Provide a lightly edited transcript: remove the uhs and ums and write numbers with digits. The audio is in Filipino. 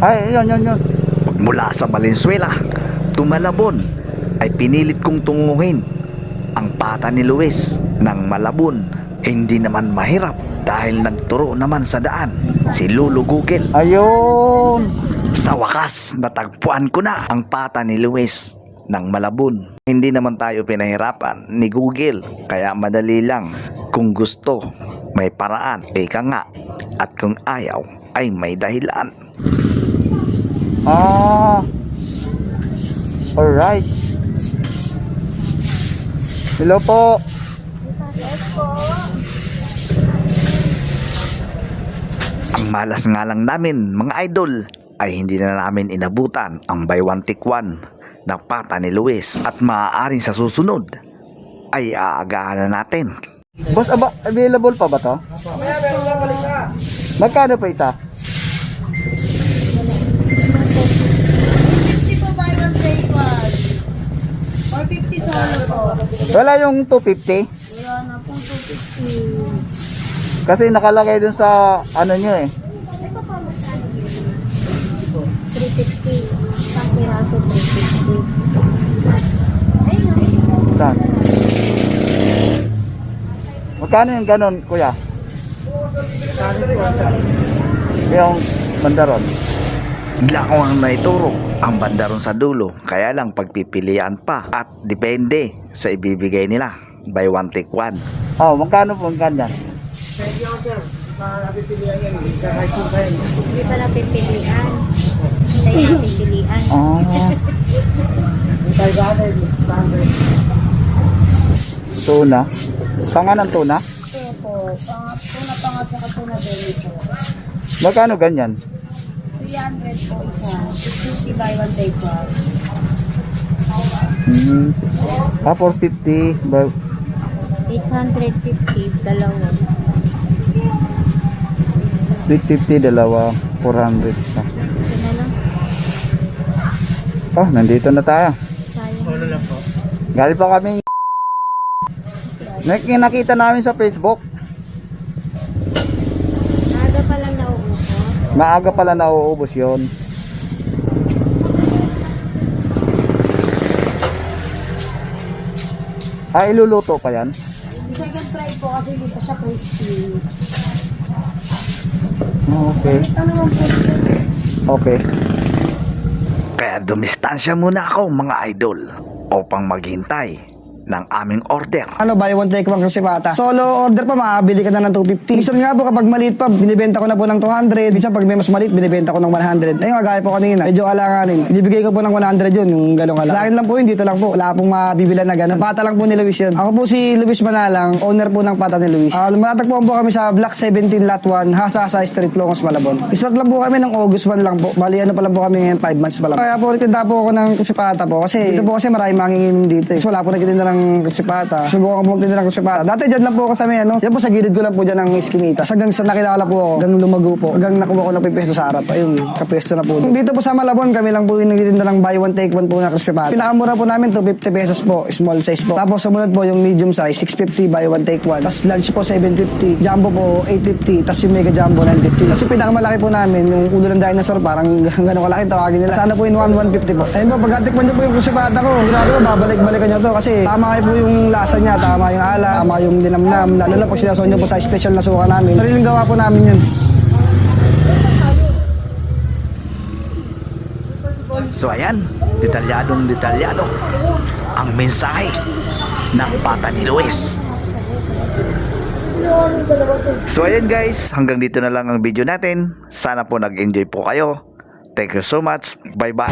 Ay, yun. Mula sa Valenzuela, tumalabon, ay pinilit kong tunguhin ang pata ni Luis ng Malabon. Hindi naman mahirap dahil nagturo naman sa daan si Lolo Google. Ayun. Sa wakas, natagpuan ko na ang pata ni Luis ng Malabon. Hindi naman tayo pinahirapan ni Google, kaya madali lang. Kung gusto, may paraan. Ika nga, at kung ayaw, ay may dahilan. Alright. Hello po. Ang malas nga lang namin, mga idol, ay hindi na namin inabutan ang buy one take one na pata ni Luis. At maaaring sa susunod ay aagahan na natin. Boss, available pa ba to? Magkano pa ita? 50 po buy one take one. 450 solo po. Wala yung 250? Wala na po 250. Kasi nakalagay dun sa ano nyo eh. 350. Isang piraso 350. Ayun. Saan? Magkano yung ganon, kuya? Yung bandaron. Bigla ko ang naituro ang bandaron sa dulo, kaya lang pagpipilian pa at depende sa ibibigay nila. Buy one take one. Oh, magkano po ang ganyan? Hindi pa na pipilian. Hindi na pipilian. Oh. Tuna. Pangan ng tuna? Ito po. Tuna pangat sa katuna belly po. Magkano ganyan? 300 po isa. 50 buy one take one. 450. 850 dalawa. 850, dalawa. 400 na. Ito na lang. Oh, nandito na tayo. Sayang. Galing pa kami. Nakita namin sa Facebook. Aga pa lang nauubos. Maaga pala nauubos yon. Iluluto pa yan? Second fry po kasi hindi pa siya crispy. Okay. Ano naman po? Okay. Kaya dumistansya muna ako, mga idol, upang maghintay ng aming order. Ano, buy one take one kasi pata. Solo order pa, makabili ka na ng 250. Minsan nga po, kapag maliit pa, binibenta ko na po ng 200. Minsan pag may mas maliit, binibenta ko ng 100. Ayun, kagaya po kanina. Medyo alanganin. Binibigay ko po ng 100 yun, yung gano'ng alang. Sa akin lang po yun, dito lang po. Wala pong mabibilan na gano'n. Pata lang po ni Luis yun. Ako po si Luis Manalang, owner po ng pata ni Luis. Matatagpuan po kami sa Block 17 Lot 1, Hasasa Street, Longos, Malabon. Islat lang po kami ng August 1 lang po. Bali, ano pa lang po kami ngayon, 5 months pa lang. Kaya po, nagtinda po ako ng kusipata po. Kasi dito po kasi maraming manginginom dito. Kasi wala po nagtitinda ng kusipata. Subukan ko po magtinda ng kusipata. Dati dyan lang po ako sa may ano. Yan po sa gilid ko lang po dyan ng iskinita. Hanggang sa nakilala po ako. Hanggang lumago po. Hanggang nakuha ko na pwesto sa harap. Ayun, kapwesto na po. Dito po sa Malabon, kami lang po yung nagtitinda ng buy one take one po na kusipata. Pinakamura po namin, 250 pesos po. Small size po. Tapos sumunod po yung medium size, 650 buy one take one. Tapos large po, 750. Jumbo po, 850. Tapos yung mega jumbo, 950. Kasi pinakamalaki po namin, yung ulo ng dinosaur, parang gano'n kalaki, tawagin nila. Sana po yung 150 po. Ayun po, pagkatikman nyo po yung kusipata ko, sigurado ko, babalik-balikan nyo to. Kasi tama kayo po yung lasa niya, tama yung ala, tama yung linamnam. Lalo na pag sinasaw nyo po sa special na suka namin. Sariling gawa po namin yun. So ayan, detalyadong ang mensahe ng pata ni Luis. So ayan guys, hanggang dito na lang ang video natin. Sana po nag-enjoy po kayo. Thank you so much. Bye bye.